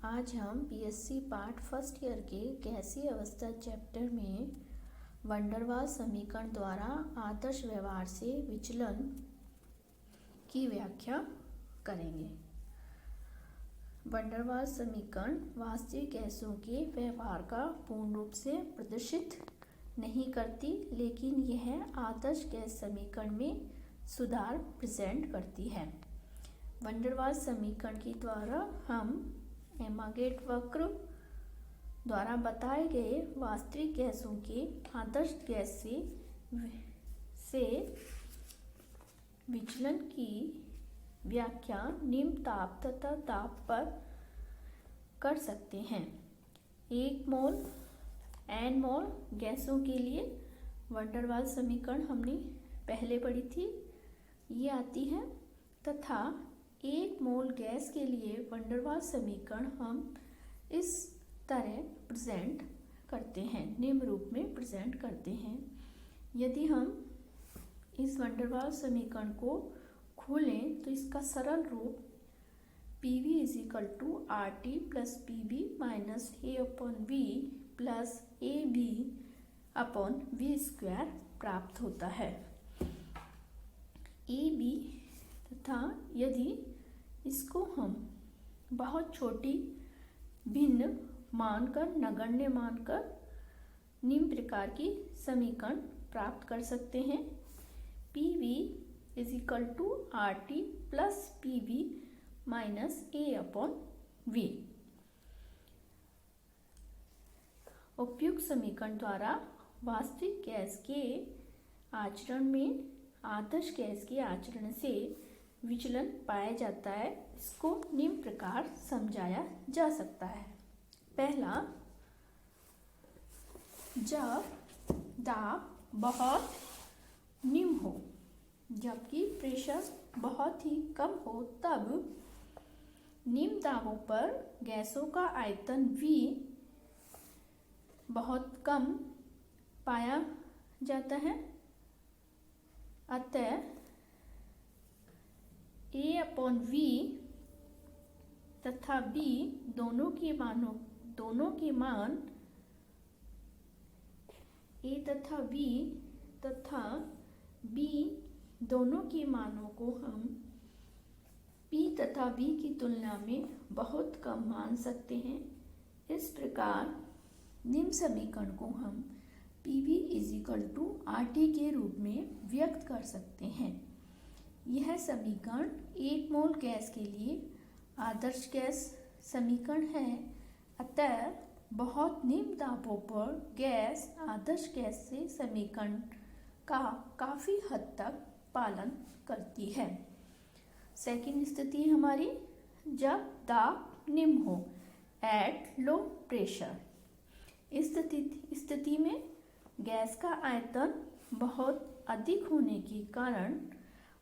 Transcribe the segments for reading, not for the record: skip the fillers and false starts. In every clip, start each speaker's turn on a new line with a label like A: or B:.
A: आज हम BSc part first year के गैसीय अवस्था चैप्टर में वंडर वाल समीकरण द्वारा आदर्श व्यवहार से विचलन की व्याख्या करेंगे। वंडर वाल समीकरण वास्तविक गैसों के व्यवहार का पूर्ण रूप से प्रदर्शित नहीं करती, लेकिन यह आदर्श गैस समीकरण में सुधार प्रेजेंट करती है। वंडर वाल समीकरण के द्वारा हम एमागेट वक्र द्वारा बताए गए वास्तविक गैसों के आदर्श गैस से विचलन की व्याख्या निम्न ताप तथा ताप पर कर सकते हैं। 1 मोल n मोल गैसों के लिए वंडर वाल समीकरण हमने पहले पढ़ी थी, ये आती है, तथा 1 मोल गैस के लिए वंडर वाल समीकरण हम इस तरह प्रेजेंट करते हैं, निम्न रूप में प्रेजेंट करते हैं। यदि हम इस वंडर वाल समीकरण को खोलें तो इसका सरल रूप PV = RT + PB - A/V + AB/V² प्राप्त होता है। AB तथा यदि इसको हम बहुत छोटी भिन्न मानकर, नगण्य मानकर निम्न प्रकार की समीकरण प्राप्त कर सकते हैं। PV = RT + PB - A/V। उपयुक्त समीकरण द्वारा वास्तविक गैस के आचरण में आदर्श गैस के आचरण से विचलन पाया जाता है। इसको निम्न प्रकार समझाया जा सकता है। पहला, जब दाब बहुत निम्न हो जबकि प्रेशर बहुत ही कम हो, तब निम्न दाबों पर गैसों का आयतन V बहुत कम पाया जाता है। अतः A/V तथा B दोनों के मान A तथा V तथा B दोनों के मानों को हम P तथा V की तुलना में बहुत कम मान सकते हैं। इस प्रकार निम्न समीकरण को हम PV = RT के रूप में व्यक्त कर सकते हैं। यह समीकरण 1 मोल गैस के लिए आदर्श गैस समीकरण है। अतः बहुत निम्न दाबों पर गैस आदर्श गैस से समीकरण का काफ़ी हद तक पालन करती है। सेकंड स्थिति हमारी, जब दाब निम्न हो, एट लो प्रेशर। इस स्थिति में गैस का आयतन बहुत अधिक होने के कारण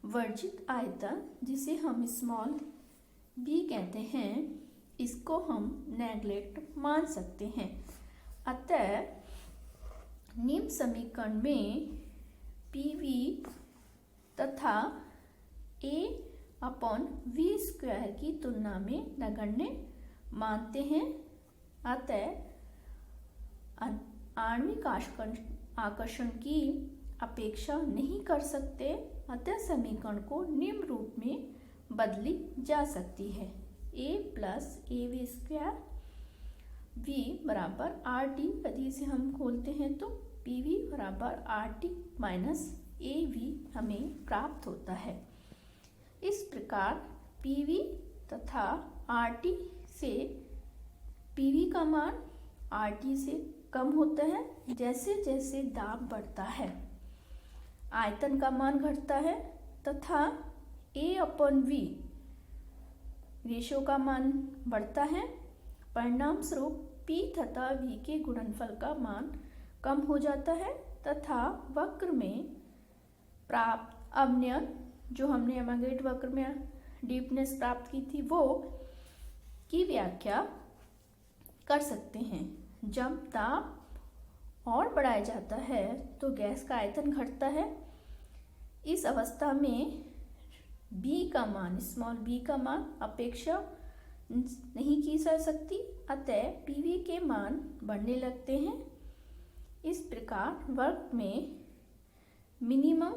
A: वर्जित आयतन, जिसे हम स्मॉल b कहते हैं, इसको हम नेग्लेक्ट मान सकते हैं। अतः निम्न समीकरण में PV तथा A/V² की तुलना में नगण्य मानते हैं। अतः आणविक आकर्षण की अपेक्षा नहीं कर सकते। अतः समीकरण को निम्न रूप में बदली जा सकती है। A + AV² V = RT। यदि इसे हम खोलते हैं तो PV = RT - AV हमें प्राप्त होता है। इस प्रकार PV तथा RT से PV का मान RT से कम होता है। जैसे जैसे दाब बढ़ता है, आयतन का मान घटता है तथा A/V रेशो का मान बढ़ता है। परिणाम स्वरूप P तथा V के गुणनफल का मान कम हो जाता है तथा वक्र में प्राप्त अवनयन, जो हमने एमागेट वक्र में डीपनेस प्राप्त की थी, वो की व्याख्या कर सकते हैं। जब दाब और बढ़ाया जाता है तो गैस का आयतन घटता है। इस अवस्था में B का मान, स्मॉल b का मान अपेक्षा नहीं की जा सकती, अतः पीवी के मान बढ़ने लगते हैं। इस प्रकार वर्क में मिनिमम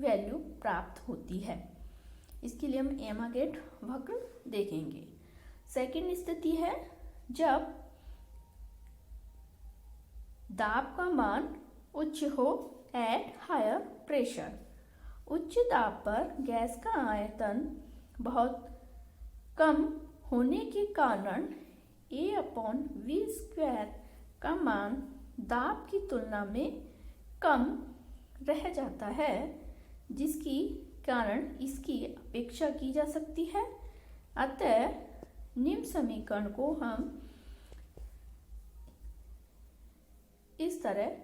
A: वैल्यू प्राप्त होती है। इसके लिए हम एमागेट वक्र देखेंगे। सेकंड स्थिति है जब दाब का मान उच्च हो एट हायर प्रेशर। उच्च दाब पर गैस का आयतन बहुत कम होने के कारण A/V² का मान दाब की तुलना में कम रह जाता है, जिसकी कारण इसकी अपेक्षा की जा सकती है। अतः निम्न समीकरण को हम इस तरह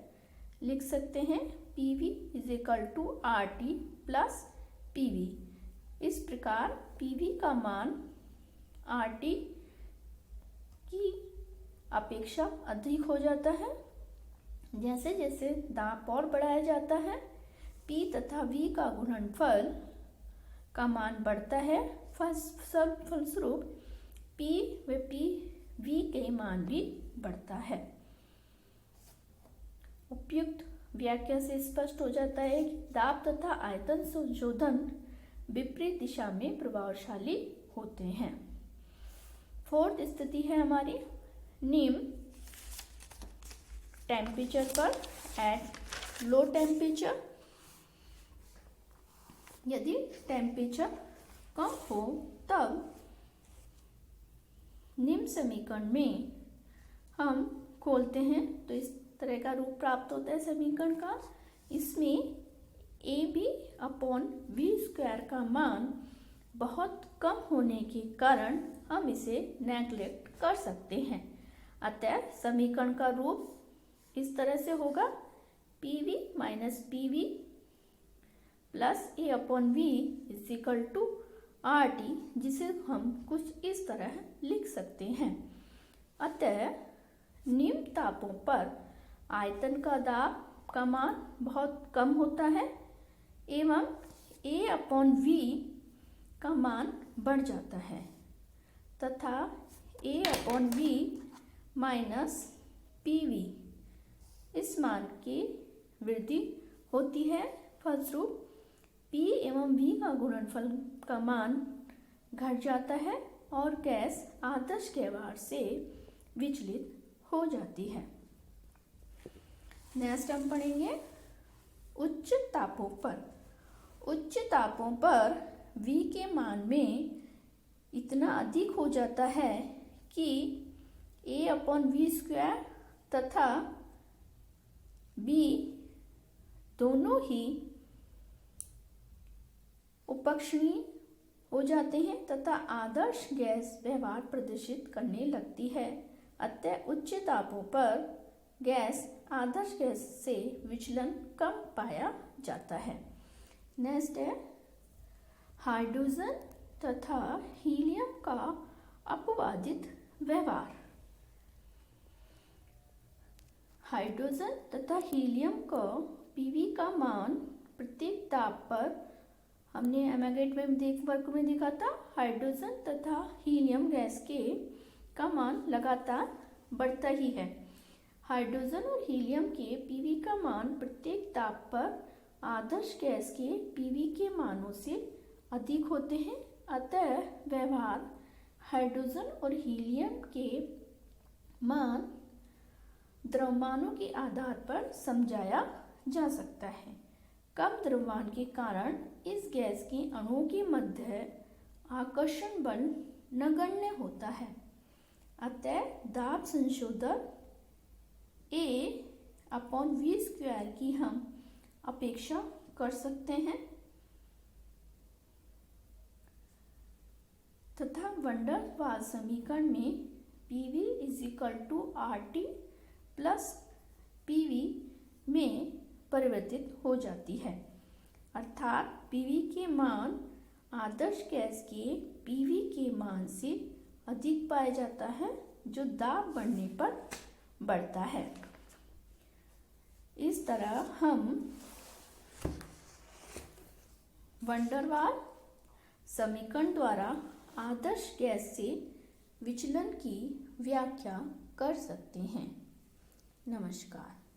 A: लिख सकते हैं, PV = RT + PV। इस प्रकार PV का मान RT की अपेक्षा अधिक हो जाता है। जैसे जैसे दाब और बढ़ाया जाता है, P तथा V का गुणनफल का मान बढ़ता है। फलस्वरूप P व PV के मान भी बढ़ता है। उपयुक्त व्याख्या से स्पष्ट हो जाता है कि दाब तथा आयतन संशोधन विपरीत दिशा में प्रभावशाली होते हैं। फोर्थ स्थिति है हमारी निम्न टेम्परेचर पर एट लो टेम्परेचर। यदि टेम्परेचर कम हो तब निम्न समीकरण में हम खोलते हैं तो इस तरह का रूप प्राप्त होता है समीकरण का। इसमें AB/V² का मान बहुत कम होने के कारण हम इसे नेग्लेक्ट कर सकते हैं। अतः समीकरण का रूप इस तरह से होगा, PV - PV + A/V = RT, जिसे हम कुछ इस तरह लिख सकते हैं। अतः निम्न तापों पर आयतन का दाब का मान बहुत कम होता है एवं A/V का मान बढ़ जाता है तथा A/V - PV इस मान की वृद्धि होती है। फलस्वरूप P एवं V का गुणनफल का मान घट जाता है और गैस आदर्श व्यवहार से विचलित हो जाती है। नेक्स्ट हम पढ़ेंगे उच्च तापों पर। उच्च तापों पर V के मान में इतना अधिक हो जाता है कि A/V² तथा B दोनों ही उपक्षणीय हो जाते हैं तथा आदर्श गैस व्यवहार प्रदर्शित करने लगती है। अतः उच्च तापों पर गैस आदर्श गैस से विचलन कम पाया जाता है। नेक्स्ट है हाइड्रोजन तथा हीलियम का अपवादित व्यवहार। हाइड्रोजन तथा हीलियम का PV का मान प्रत्येक ताप पर, हमने एमागेट में वर्क में देखा था, हाइड्रोजन तथा हीलियम गैस के का मान लगातार बढ़ता ही है। हाइड्रोजन और हीलियम के PV का मान प्रत्येक ताप पर आदर्श गैस के PV के मानों से अधिक होते हैं। अतः व्यवहार हाइड्रोजन और हीलियम के मान द्रव्यमानों के आधार पर समझाया जा सकता है। कम द्रव्यमान के कारण इस गैस के अणुओं के मध्य आकर्षण बल नगण्य होता है। अतः दाब संशोधन A/V² की हम अपेक्षा कर सकते हैं तथा वंडर वाल समीकरण में PV = RT + PV में परिवर्तित हो जाती है। अर्थात PV के मान आदर्श गैस के PV के मान से अधिक पाया जाता है, जो दाब बढ़ने पर बढ़ता है। इस तरह हम वंडर वाल समीकरण द्वारा आदर्श गैस से विचलन की व्याख्या कर सकते हैं। नमस्कार।